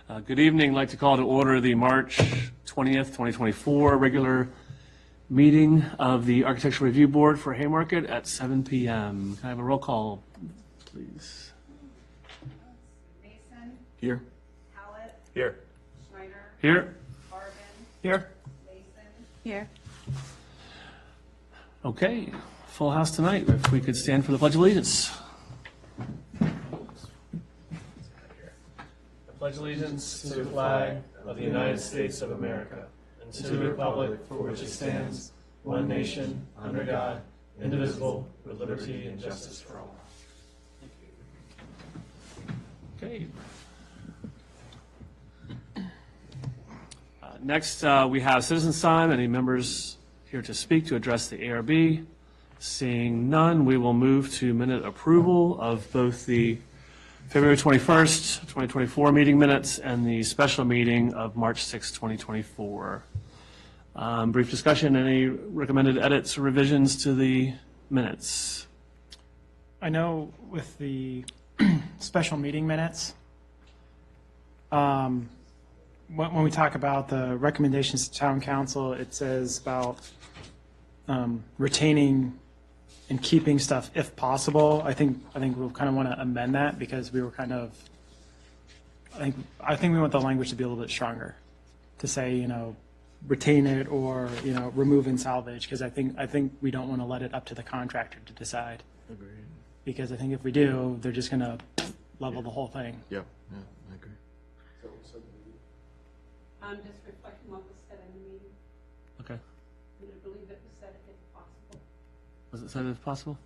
Good evening. I'd like to call to order the March 20th, 2024 regular meeting of the Architectural Review Board for Haymarket at 7 p.m. Can I have a roll call, please? Mason, Here. Howlett, Here. Schneider, Here? Barban, Here. Mason, Here. Okay, full house tonight. If we could stand for the Pledge of Allegiance. I pledge allegiance to the flag of the United States of America and to the republic for which it stands, one nation, under God, indivisible, with liberty and justice for all. Okay. Next, we have citizens' time. Any members here to speak to address the ARB? Seeing none, we will move to minute approval of both the February 21st, 2024 meeting minutes and the special meeting of March 6, 2024. Brief discussion, any recommended edits or revisions to the minutes? I know with the special meeting minutes, when we talk about the recommendations to town council, it says about retaining and keeping stuff if possible. I think we'll kind of want to amend that because we were kind of, I think we want the language to be a little bit stronger, to say, retain it or, remove and salvage, because I think we don't want to let it up to the contractor to decide. Agreed. Because I think if we do, they're just going to level the whole thing. Yeah, I agree. I'm just reflecting what was said in the meeting, Okay. and I believe it was said if possible. Was it said if possible?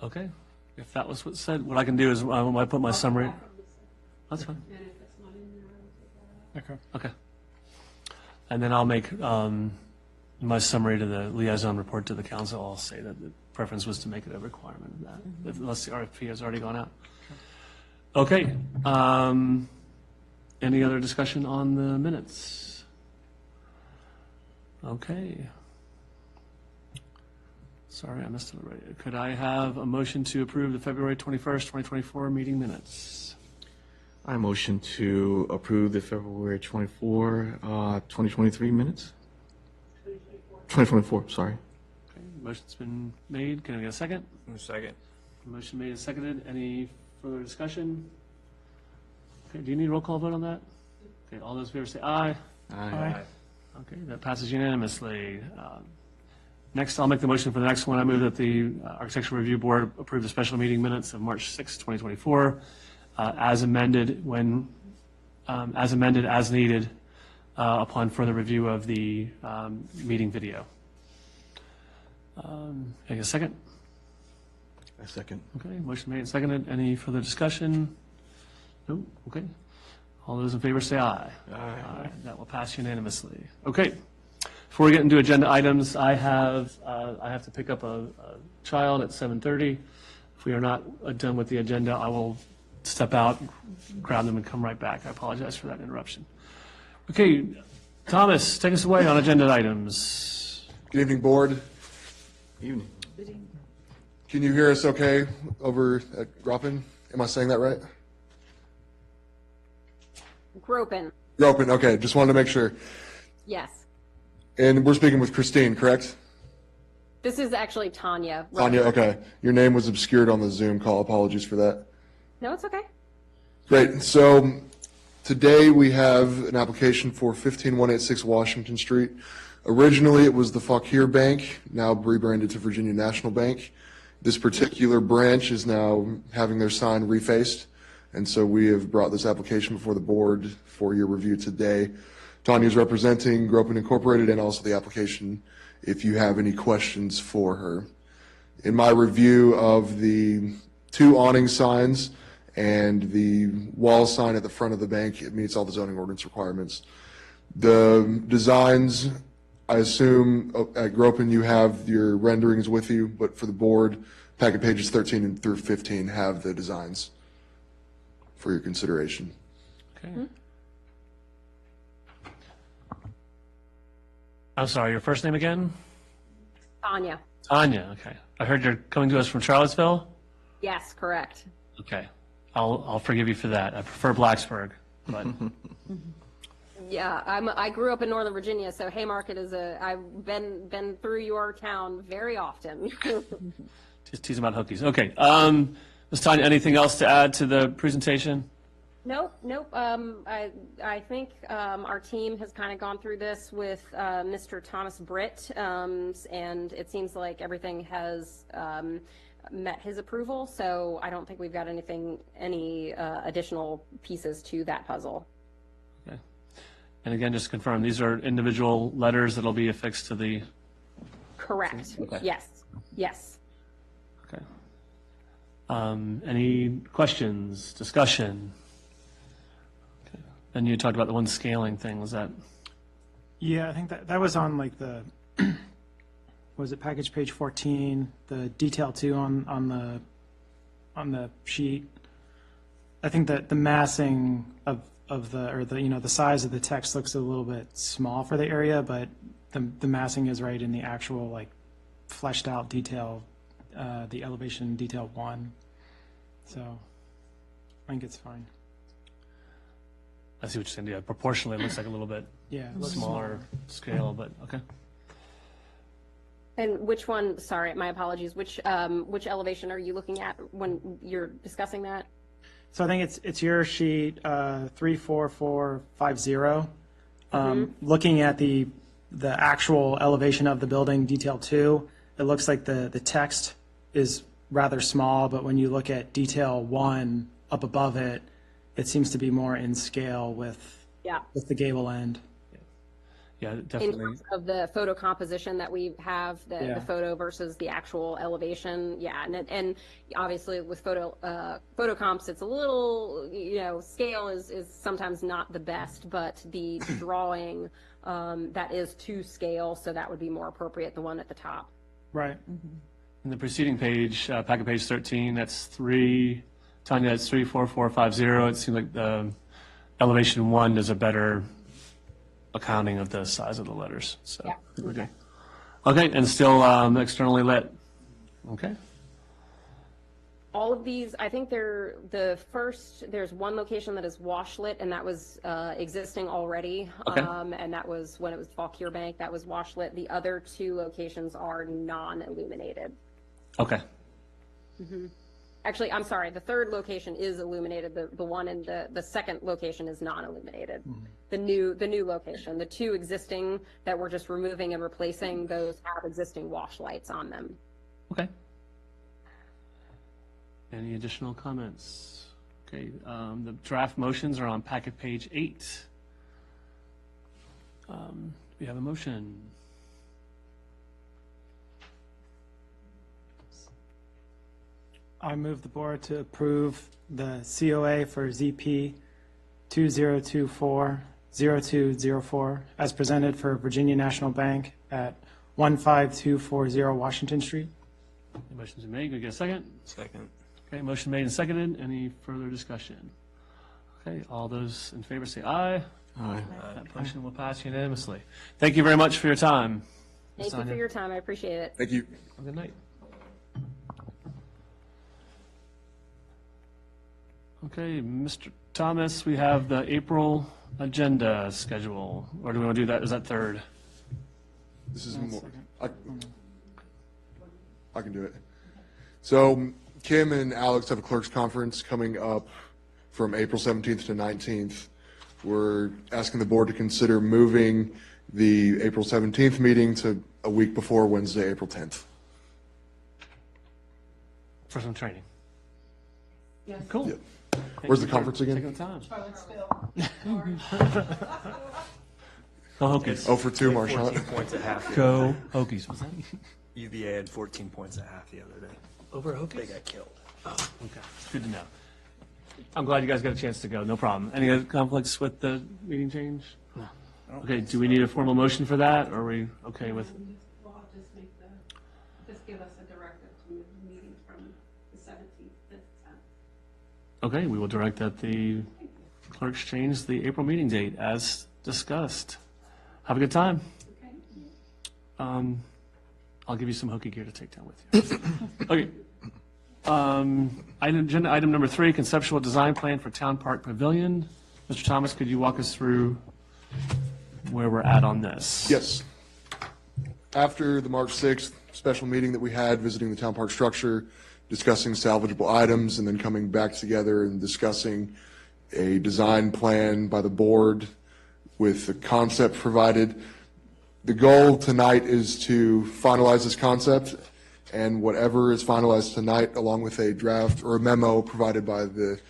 Okay. If that was what said, what I can do is I might put my summary. Back what was said. That's fine. And if it's not in there, I will take that out. Okay. Okay. And then I'll make my summary to the liaison report to the council. I'll say that the preference was to make it a requirement of that, unless the RFP has already gone out. Okay. Any other discussion on the minutes? Okay. Sorry, I missed it already. Could I have a motion to approve the February 21st, 2024 meeting minutes? I motion to approve the February 24, 2023 minutes. 2024, sorry. Okay, motion's been made. Can I get a second? Second. Motion made and seconded. Any further discussion? Okay, do you need a roll call vote on that? Okay, all those in favor say aye. Aye. Okay, that passes unanimously. Next, I'll make the motion for the next one. I move that the Architectural Review Board approve the special meeting minutes of March 6, 2024, as amended as needed upon further review of the meeting video. Can I get a second? A second. Okay, motion made and seconded. Any further discussion? No? Okay. All those in favor say aye. Aye. That will pass unanimously. Okay. Before we get into agenda items, I have to pick up a child at 7:30. If we are not done with the agenda, I will step out, grab them, and come right back. I apologize for that interruption. Okay, Thomas, take us away on agenda items. Good evening, Board. Evening. Can you hear us okay over at Gropin? Am I saying that right? Gropin, Gropin, okay, just wanted to make sure. yes. And we're speaking with Christine, correct? This is actually Tanya. Tanya, okay. Your name was obscured on the Zoom call. Apologies for that. No, it's okay. Great. So today we have an application for 15186 Washington Street. Originally, it was the Fauquier Bank, now rebranded to Virginia National Bank. This particular branch is now having their sign refaced, and so we have brought this application before the board for your review today. Tanya is representing Gropin Incorporated and also the application if you have any questions for her. In my review of the two awning signs and the wall sign at the front of the bank, it meets all the zoning ordinance requirements. The designs, I assume at Gropin you have your renderings with you, but for the board, packet pages 13 and through 15 have the designs for your consideration. Okay. I'm sorry, your first name again? Tanya. Tanya, okay. I heard you're coming to us from Charlottesville? Yes, correct. Okay. I'll forgive you for that. I prefer Blacksburg. but Yeah, I grew up in Northern Virginia, so Haymarket I've been through your town very often. just tease about Hokies. Okay. Ms. Tanya, anything else to add to the presentation? Nope. I think our team has kind of gone through this with Mr. Thomas Britt, and it seems like everything has met his approval. So I don't think we've got any additional pieces to that puzzle. Okay. And again, just to confirm, these are individual letters that'll be affixed to the. Correct. Okay. Yes. Okay. Any questions, discussion? Okay. And you talked about the one scaling thing. Was that? Yeah, I think that was on like the, was it package page 14, the detail 2 on the sheet. I think that the massing of the size of the text looks a little bit small for the area, but the massing is right in the actual like fleshed out detail, the elevation detail 1. So I think it's fine. I see what you're saying. Yeah, proportionally, it looks like a little bit Yeah, it looks smaller scale, but okay. And which one, sorry, my apologies, which elevation are you looking at when you're discussing that? So I think it's your sheet 34450. Looking at the actual elevation of the building, detail 2, it looks like the text is rather small, but when you look at detail 1 up above it, it seems to be more in scale with the gable end. Yeah, In definitely. terms of the photo composition that we have, the Yeah. photo versus the actual elevation, and obviously with photo comps, it's a little, scale is sometimes not the best, but the drawing that is to scale, so that would be more appropriate, the one at the top. Right. In the preceding page, packet page 13, that's Tanya, that's 34450. It seems like the elevation 1 is a better accounting of the size of the letters. So, Yeah. okay. Okay, and still externally lit. Okay. All of these, I think there's one location that is wash lit, and that was existing already. Okay. And that was when it was Fauquier Bank, that was wash lit. The other 2 locations are non-illuminated. Okay. Actually, I'm sorry, the 3rd location is illuminated. The one in the 2nd location is non-illuminated. The new location, the 2 existing that we're just removing and replacing, those have existing wash lights on them. Okay. Any additional comments? Okay, the draft motions are on packet page 8. We have a motion. I move the board to approve the COA for ZP 2024-0204 as presented for Virginia National Bank at 15240 Washington Street. The motion's been made. Can we get a second? Second. Okay, motion made and seconded. Any further discussion? Okay, all those in favor say aye. Aye. That motion will pass unanimously. Thank you very much for your time. Thank you for Sonia. your time. I appreciate it. Thank you. Have a good night. Okay, Mr. Thomas, we have the April agenda schedule. Or do we want to do that? Is that 3rd? This is more, I can do it. So Kim and Alex have a clerks conference coming up from April 17th to 19th. We're asking the board to consider moving the April 17th meeting to a week before Wednesday, April 10th. For some training. Yes. Cool. Yeah. Thank Where's you the for conference again? taking the time. Charlottesville. Go Hokies. Oh, for 2, 14 Marshawn. points at half. Go Hokies. What's that? UVA had 14 points at half the other day. Over They Hokies? got killed. Okay, good to know. I'm glad you guys got a chance to go, no problem. Any other conflicts with the meeting change? No. Okay, do we need a formal motion for that, or are we okay with? We'll just just give us a directive to move the meeting from the 17th to the 10th. Okay, we will direct that the clerks change the April meeting date as discussed. Have a good time. Okay? I'll give you some Hokie gear to take down with you. Okay. Agenda item number 3, conceptual design plan for Town Park Pavilion. Mr. Thomas, could you walk us through where we're at on this? Yes. After the March 6th special meeting that we had, visiting the town park structure, discussing salvageable items, and then coming back together and discussing a design plan by the board with the concept provided, the goal tonight is to finalize this concept, and whatever is finalized tonight, along with a draft or a memo provided by the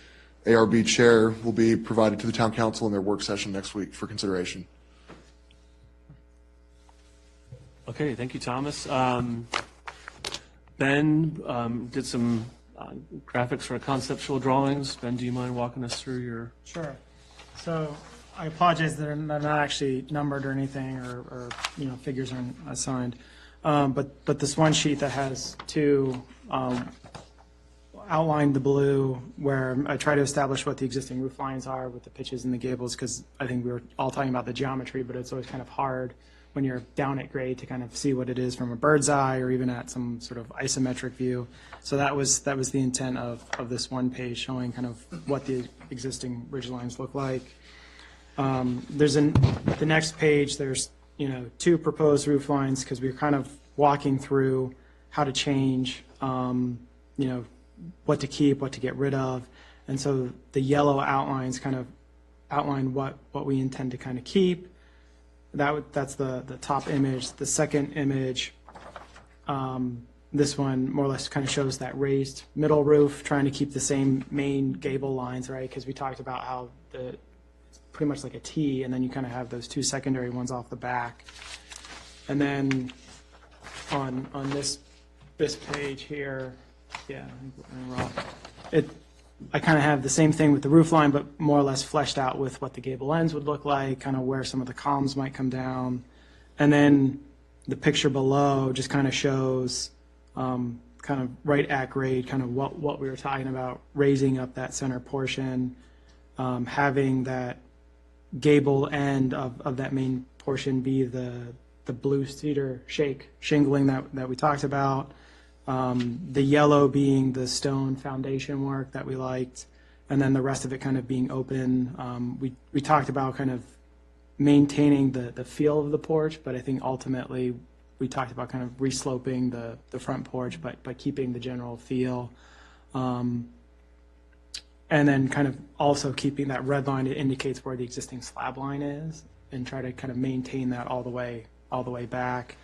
ARB chair, will be provided to the town council in their work session next week for consideration. Okay, thank you, Thomas. Ben did some graphics for conceptual drawings. Ben, do you mind walking us through your? Sure. So I apologize that they're not actually numbered or anything, or figures aren't assigned. But this one sheet that has two outlined the blue, where I try to establish what the existing roof lines are with the pitches and the gables, because I think we were all talking about the geometry, but it's always kind of hard when you're down at grade to kind of see what it is from a bird's eye or even at some sort of isometric view. So that was the intent of this one page, showing kind of what the existing ridge lines look like. The next page, there's two proposed roof lines, because we were kind of walking through how to change, what to keep, what to get rid of. And so the yellow outlines kind of outline what we intend to kind of keep. That's the top image. The second image, this one more or less kind of shows that raised middle roof, trying to keep the same main gable lines, right? Because we talked about how it's pretty much like a T, and then you kind of have those two secondary ones off the back. And then on this page here, yeah, I kind of have the same thing with the roof line, but more or less fleshed out with what the gable ends would look like, kind of where some of the columns might come down. And then the picture below just kind of shows kind of right at grade, kind of what we were talking about, raising up that center portion, having that gable end of that main portion be the blue cedar shingling that we talked about. The yellow being the stone foundation work that we liked, and then the rest of it kind of being open. We talked about kind of maintaining the feel of the porch, but I think ultimately we talked about kind of resloping the front porch, but keeping the general feel. And then kind of also keeping that red line, it indicates where the existing slab line is, and try to kind of maintain that all the way back.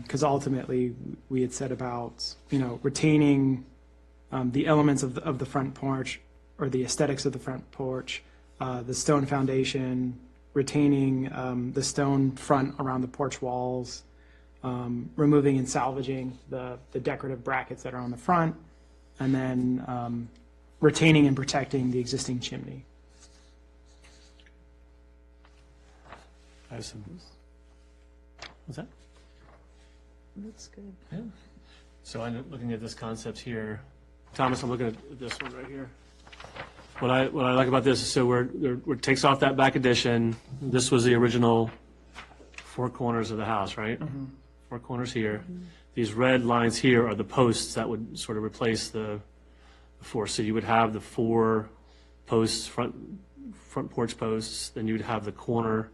Because ultimately, we had said about retaining the elements of the front porch, or the aesthetics of the front porch, the stone foundation, retaining the stone front around the porch walls, removing and salvaging the decorative brackets that are on the front, and then retaining and protecting the existing chimney. I have some. What's that? That's good. Yeah. So I'm looking at this concept here. Thomas, I'm looking at this one right here. What I like about this is, so where it takes off that back addition. This was the original four corners of the house, right? Mm-hmm. Four corners here. Mm-hmm. These red lines here are the posts that would sort of replace the four. So you would have the four posts, front porch posts. Then you'd have the corner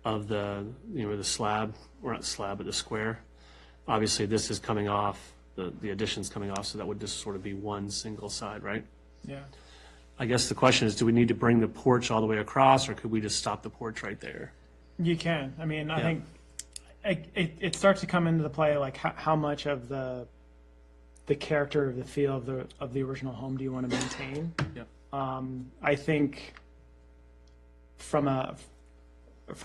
of the the slab, or not slab, but the square. Obviously, this is coming off, the addition's coming off, so that would just sort of be one single side, right? Yeah. I guess the question is, do we need to bring the porch all the way across, or could we just stop the porch right there? You can. I mean, I Yeah. think it starts to come into the play, like how much of the character of the feel of the original home do you want to maintain? Yep. I think from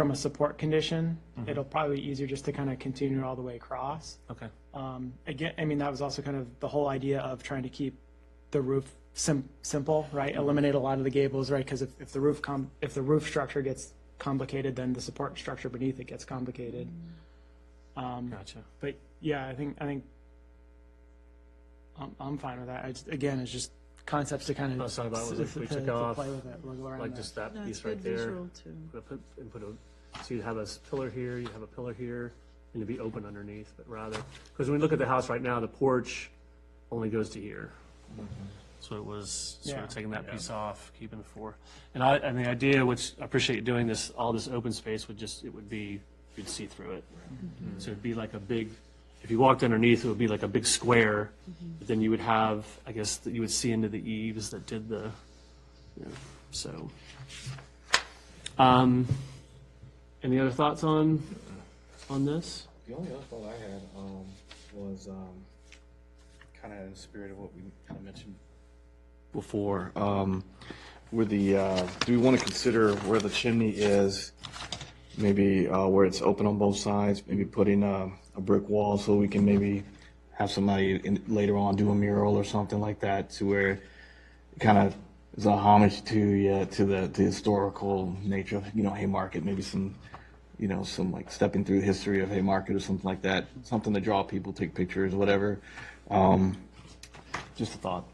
a support condition, it'll probably be easier just to kind of continue it all the way across. Okay. Again, I mean, that was also kind of the whole idea of trying to keep the roof simple, right? Eliminate a lot of the gables, right? Because if the roof structure gets complicated, then the support structure beneath it gets complicated. Gotcha. But yeah, I think I'm fine with that. It's just concepts to kind of I was talking about was if we took to off, play with it, wiggle around like that. just that No, piece it's right good there. visual too. So you have a pillar here, you have a pillar here, and it'd be open underneath, but rather, because when we look at the house right now, the porch only goes to here. So it was sort Yeah. of taking that piece off, keeping the 4. And the idea, which I appreciate you doing this, all this open space would be, you'd see through it. So it'd be like a big, if you walked underneath, it would be like a big square, but then you would have, I guess, that you would see into the eaves that did the, so. Any other thoughts on this? The only other thought I had was kind of in the spirit of what we kind of mentioned before. Where the do we want to consider where the chimney is? Maybe where it's open on both sides. Maybe putting a brick wall so we can maybe have somebody later on do a mural or something like that, to where it kind of is a homage to the historical nature of Haymarket. Maybe some some like stepping through the history of Haymarket or something like that. Something to draw people, take pictures, whatever. Just a thought.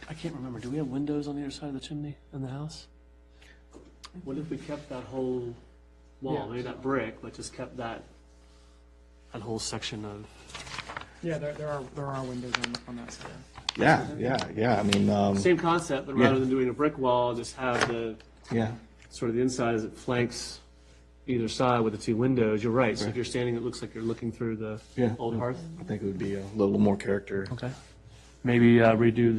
I can't remember. Do we have windows on the other side of the chimney in the house? What if we kept that whole wall, Yeah. maybe not brick, but just kept that whole section of, Yeah, there are windows on that side. Yeah. I mean, same concept, but Yeah. rather than doing a brick wall, just have the, yeah. sort of the inside as it flanks either side with the 2 windows. You're right. So if you're standing, it looks like you're looking through the Yeah. old hearth. I think it would be a little more character. Okay. Maybe redo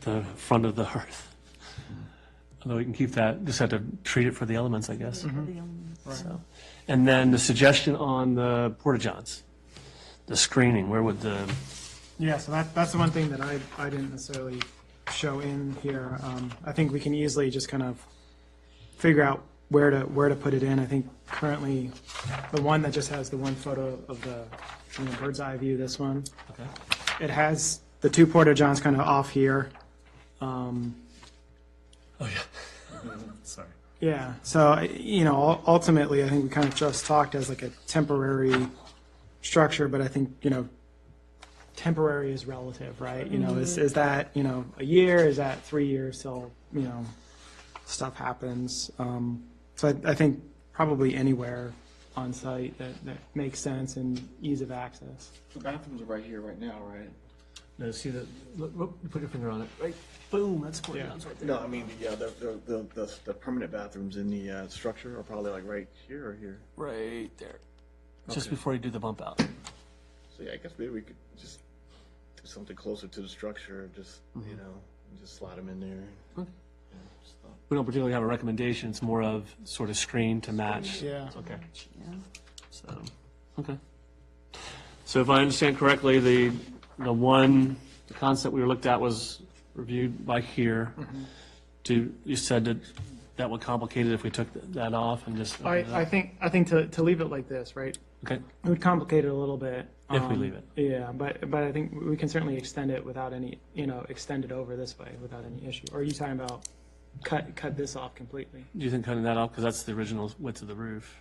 the front of the hearth. Although we can keep that, just have to treat it for the elements, I guess. So, and then the suggestion on the porta-johns, the screening, where would the, Yeah, so that's the one thing that I didn't necessarily show in here. I think we can easily just kind of figure out where to put it in. I think currently the one that just has the one photo of the bird's eye view, this one, okay. it has the 2 porta-johns kind of off here. Sorry. Yeah, so, ultimately, I think we kind of just talked as like a temporary structure, but I think, temporary is relative, right? Is that, a year, is that 3 years till, stuff happens? So I think probably anywhere on site that makes sense and ease of access. The bathrooms are right here, right now, right? No, see the, look, put your finger on it. Right. Boom, that's porta-johns right there. No, I mean the permanent bathrooms in the structure are probably like right here or here. Right there. Just Okay. before you do the bump out. So yeah, I guess maybe we could just do something closer to the structure. Just just slide them in there. Okay. We don't particularly have a recommendation. It's more of sort of screen to match. Yeah. Okay. So, okay. So if I understand correctly, the concept we looked at was reviewed by here. You said that would complicate it if we took that off and just. open it I up? think to leave it like this, right? Okay. It would complicate it a little bit. If we leave it. Yeah, but I think we can certainly extend it without any, extend it over this way without any issue. Or are you talking about cut this off completely? Do you think cutting that off because that's the original width of the roof,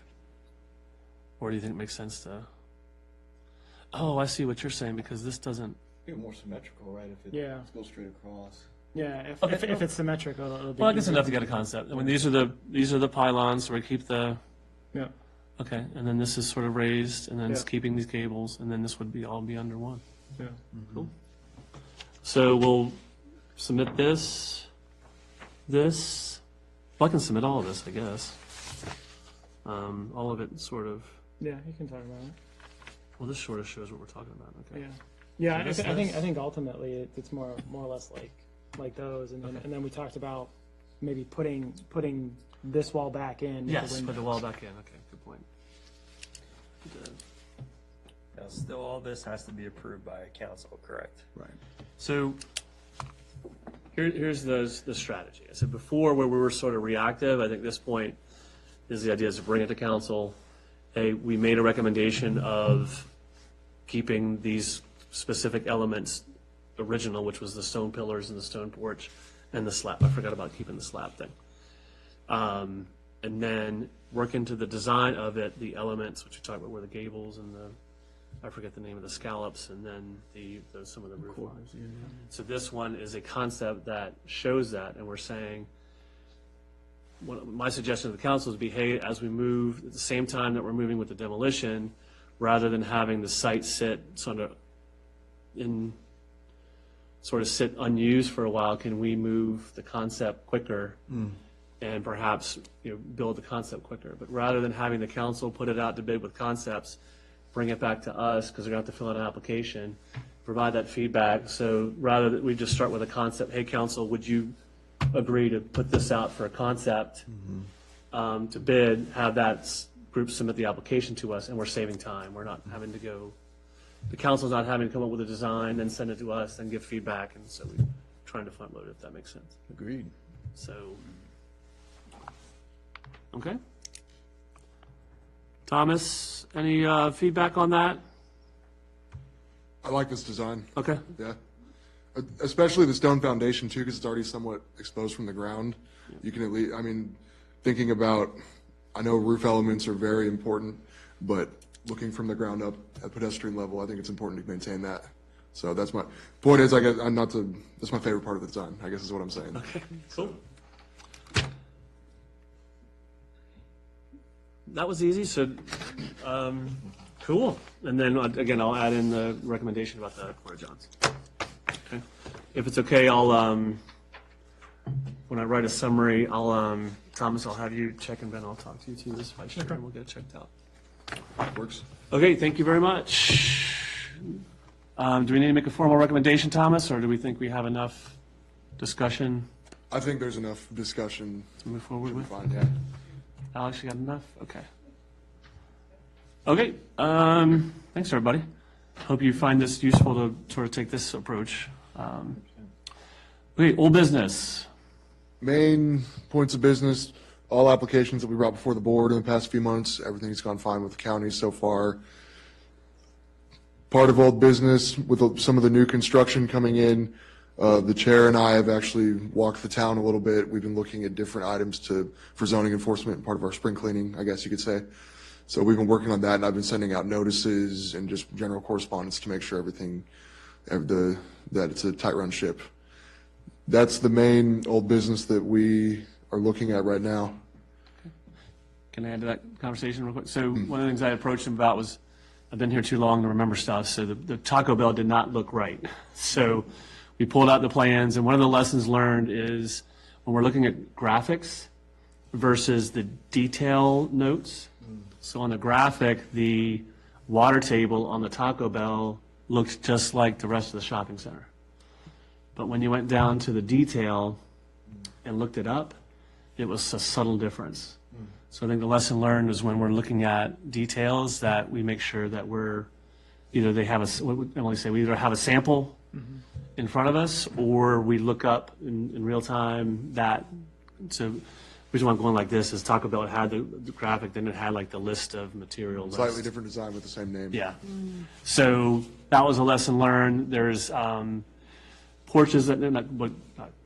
or do you think it makes sense to? Oh, I see what you're saying because this doesn't. Be more symmetrical, right? If it Yeah. goes straight across. Yeah, if, Okay. if it's symmetrical, it'll be. Well, I guess easier. enough to get a concept. I mean, these are the pylons, so we keep the. Yeah. Okay, and then this is sort of raised, and then it's Yeah. keeping these gables, and then this would all be under one. Yeah. Cool. So we'll submit this. Well, I can submit all of this, I guess. All of it sort of, Yeah, you can talk about it. well, this sort of shows what we're talking about, okay. Yeah. Yeah, So I this- think ultimately it's more or less like those, and then Okay. and then we talked about maybe putting this wall back in. with Yes, the put the windows. wall back in, okay, good point. Good. Now, still, all this has to be approved by council, correct? Right. So here's the strategy. I said before where we were sort of reactive, I think this point is the idea is to bring it to council. Hey, we made a recommendation of keeping these specific elements original, which was the stone pillars and the stone porch and the slab. I forgot about keeping the slab thing. And then work into the design of it, the elements, which we talked about were the gables and I forget the name of the scallops, and then some of the roof lines. So this one is a concept that shows that, and we're saying, my suggestion to the council is hey, as we move, at the same time that we're moving with the demolition, rather than having the site sit sort of in sort of sit unused for a while, can we move the concept quicker? And perhaps, build the concept quicker? But rather than having the council put it out to bid with concepts, bring it back to us, because they're going to have to fill out an application, provide that feedback. So rather than we just start with a concept, hey, council, would you agree to put this out for a concept to bid, have that group submit the application to us, and we're saving time. We're not having to go, the council's not having to come up with a design, then send it to us, then give feedback, and so we're trying to front load it, if that makes sense. Agreed. So, okay. Thomas, any feedback on that? I like this design, Okay. yeah. Especially the stone foundation too, because it's already somewhat exposed from the ground. You can at least, I mean, thinking about, I know roof elements are very important, but looking from the ground up at pedestrian level, I think it's important to maintain that. So that's my, point is, I guess, that's my favorite part of the design, I guess is what I'm saying. Okay, cool. That was easy, so, cool. And then, again, I'll add in the recommendation about the porta-johns. Okay. If it's okay, I'll, when I write a summary, Thomas, I'll have you check, and Ben, I'll talk to you too, this vice chair, and we'll get it checked out. Works. Okay, thank you very much. Do we need to make a formal recommendation, Thomas, or do we think we have enough discussion I think there's enough discussion to move forward to with? find, yeah. Alex, you got enough? Okay. Okay, thanks, everybody. Hope you find this useful to sort of take this approach. Okay, old business. Main points of business, all applications that we brought before the board in the past few months, everything's gone fine with the county so far. Part of old business, with some of the new construction coming in, the chair and I have actually walked the town a little bit. We've been looking at different items for zoning enforcement, part of our spring cleaning, I guess you could say. So we've been working on that, and I've been sending out notices and just general correspondence to make sure that it's a tight run ship. That's the main old business that we are looking at right now. Can I add to that conversation real quick? So one of the things I approached him about was, I've been here too long to remember stuff, so the Taco Bell did not look right. So we pulled out the plans, and one of the lessons learned is when we're looking at graphics versus the detail notes. So on the graphic, the water table on the Taco Bell looks just like the rest of the shopping center. But when you went down to the detail and looked it up, it was a subtle difference. So I think the lesson learned is when we're looking at details that we make sure that we're, either they have what would Emily say, we either have a sample in front of us, or we look up in real time that, so the reason why I'm going like this is Taco Bell had the graphic, then it had like the list of materials. Slightly different design with the same name. Yeah. So that was a lesson learned. There's porches that, what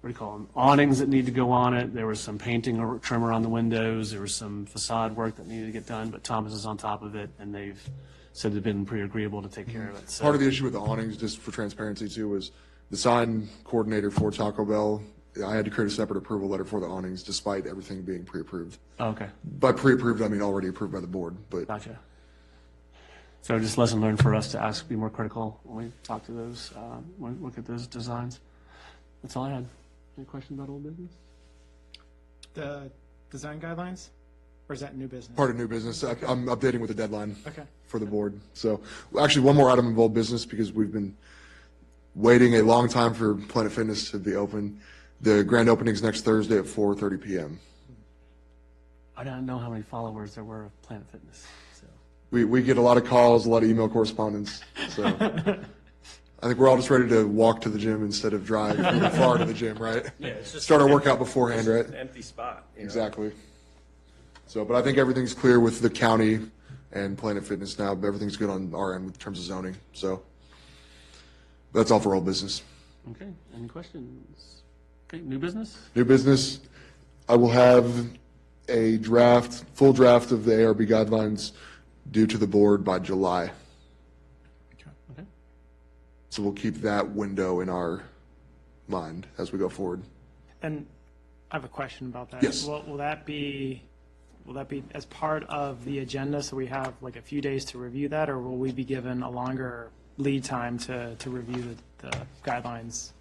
do you call them? Awnings that need to go on it. There was some painting or trim around the windows. There was some facade work that needed to get done, but Thomas is on top of it, and they've said they've been pretty agreeable to take care of it. So. Part of the issue with the awnings, just for transparency too, was the sign coordinator for Taco Bell. I had to create a separate approval letter for the awnings, despite everything being pre-approved. Oh, okay. By pre-approved, I mean already approved by the board, but Gotcha. So just lesson learned for us to be more critical when we talk to those, when we look at those designs. That's all I had. Any questions about old business? The design guidelines? Or is that new business? part of new business. I'm updating with a deadline Okay. for the board. So actually, one more item of old business, because we've been waiting a long time for Planet Fitness to be open. The grand opening is next Thursday at 4:30 p.m. I don't know how many followers there were of Planet Fitness, so. We get a lot of calls, a lot of email correspondence. So I think we're all just ready to walk to the gym instead of drive really far to the gym, right? Yeah, it's just Start our workout beforehand, right? an empty spot. You know? Exactly. So, but I think everything's clear with the county and Planet Fitness now. Everything's good on our end in terms of zoning. So that's all for old business. Okay, any questions? Okay, new business? New business, I will have a full draft of the ARB guidelines due to the board by July. Okay. So we'll keep that window in our mind as we go forward. And I have a question about that. Yes. Will that be as part of the agenda, so we have like a few days to review that, or will we be given a longer lead time to review the guidelines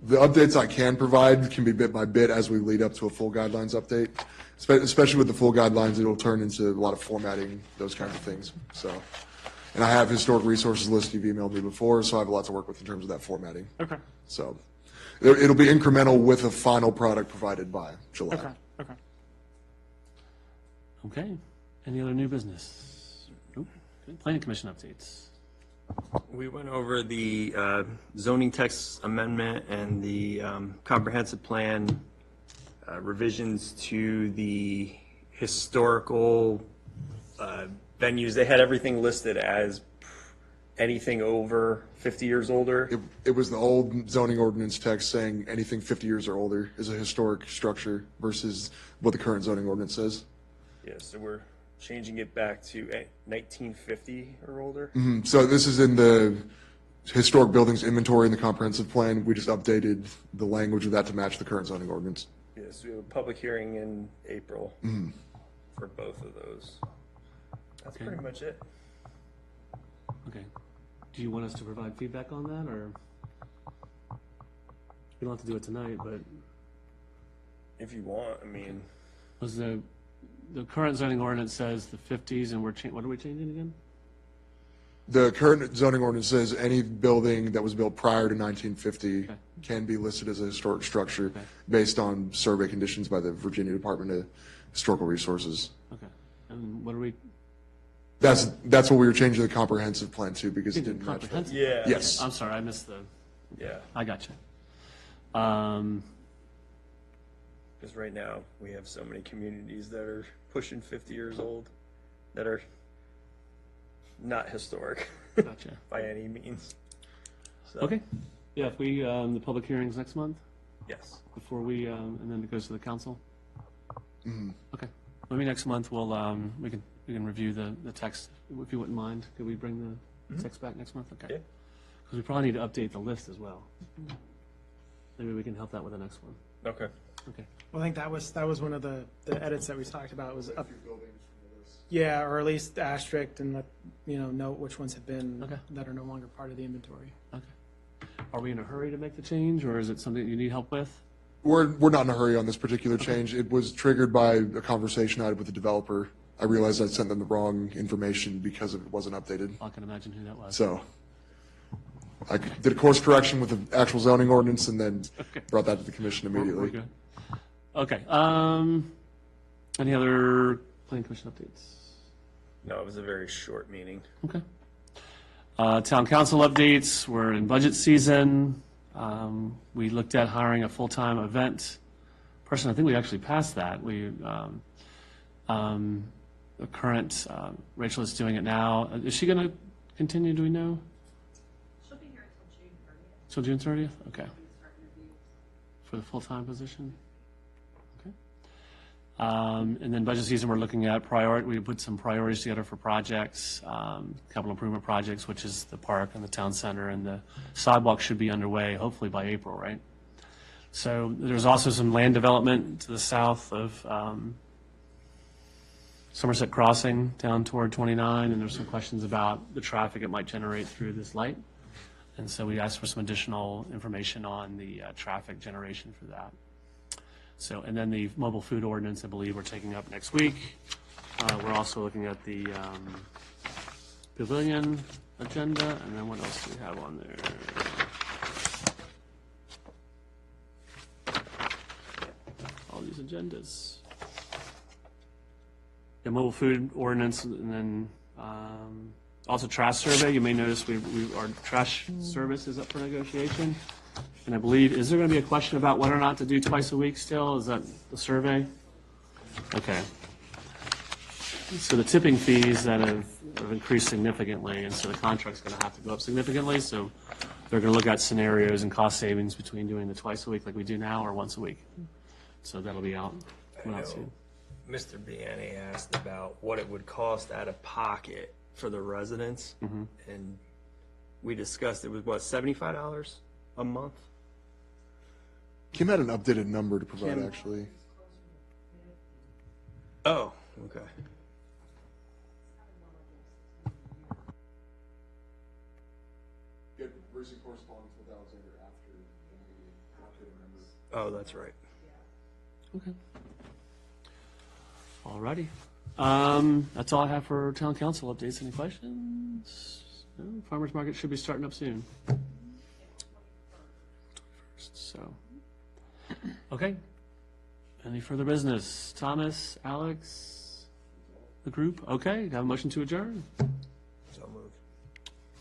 The updates I can provide can be bit by bit as we lead up to a full guidelines update. Especially with the full guidelines, it'll turn into a lot of formatting, those kinds of things. So, and I have historic resources list you've emailed me before, so I have a lot to work with in terms of that formatting. Okay, So it'll be incremental with a final product provided by July. okay, okay. Okay. Any other new business? Nope. Good. Planning Commission updates. We went over the zoning text amendment and the comprehensive plan revisions to the historical venues. They had everything listed as anything over 50 years older. It was the old zoning ordinance text saying anything 50 years or older is a historic structure versus what the current zoning ordinance says. Yeah, so we're changing it back to 1950 or older. So this is in the historic buildings inventory in the comprehensive plan. We just updated the language of that to match the current zoning ordinance. Yes, we have a public hearing in April for both of those. That's pretty much it. Okay. Do you want us to provide feedback on that, or? We don't have to do it tonight, but If you want, I mean, was the current zoning ordinance says the 50s, and what are we changing again? The current zoning ordinance says any building that was built prior to 1950 Okay. can be listed as a historic structure Okay. based on survey conditions by the Virginia Department of Historical Resources. Okay. And what are we? That's what we were changing the comprehensive plan to because it didn't match that. Comprehensive? yeah. Yes. I'm sorry, I missed the, Yeah, I got you. because right now we have so many communities that are pushing 50 years old that are not historic Gotcha. by any means. So, Okay. Yeah, if we, the public hearing's next month, Yes. before we, and then it goes to the council? Okay. Maybe next month we'll, we can review the text, if you wouldn't mind. Could we bring the text back next month? Okay. Yeah. Because we probably need to update the list as well. Maybe we can help that with the next one. Okay. Okay. Well, I think that was one of the edits that we talked about was up. Yeah, or at least asterisk and note which ones have been Okay. that are no longer part of the inventory. Okay. Are we in a hurry to make the change, or is it something you need help with? We're not in a hurry on this particular change. It was triggered by a conversation I had with the developer. I realized I'd sent them the wrong information because it wasn't updated. I can imagine who that was. So I did a course correction with the actual zoning ordinance and then brought that to the commission We're immediately. good. Okay. Any other planning commission updates? No, it was a very short meeting. Okay. Town council updates. We're in budget season. We looked at hiring a full-time event person. I think we actually passed that. The current, Rachel is doing it now. Is she going to continue, do we know? She'll be here until June 30th. Till June 30th? Okay. Start interviews. For the full-time position? Okay. And then budget season, we're looking at we put some priorities together for projects, capital improvement projects, which is the park and the town center, and the sidewalk should be underway hopefully by April, right? So there's also some land development to the south of Somerset Crossing down toward 29, and there's some questions about the traffic it might generate through this light. And so we asked for some additional information on the traffic generation for that. So, and then the mobile food ordinance, I believe, we're taking up next week. We're also looking at the pavilion agenda, and then what else do we have on there? All these agendas. The mobile food ordinance, and then also trash survey. You may notice our trash service is up for negotiation. And I believe, is there going to be a question about whether or not to do twice a week still? Is that the survey? Okay. So the tipping fees that have increased significantly, and so the contract's going to have to go up significantly. So they're going to look at scenarios and cost savings between doing the twice a week like we do now or once a week. So that'll be out. What else? know. Mr. Biani asked about what it would cost out of pocket for the residents, and we discussed it was what, $75 a month? Kim had an updated number to provide, Kim. actually. Oh, okay. Get recent correspondence with Alexander after the meeting. Oh, that's right. Okay. Alrighty. That's all I have for town council updates. Any questions? No? Farmers market should be starting up soon. So, okay. Any further business? Thomas, Alex, the group? Okay, have a motion to adjourn? So moved.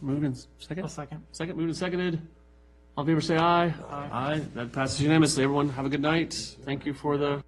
Moved and second? A second. Second, moved and seconded. All in favor, say aye. Aye. That passes unanimously. Everyone, have a good night. Thank you for the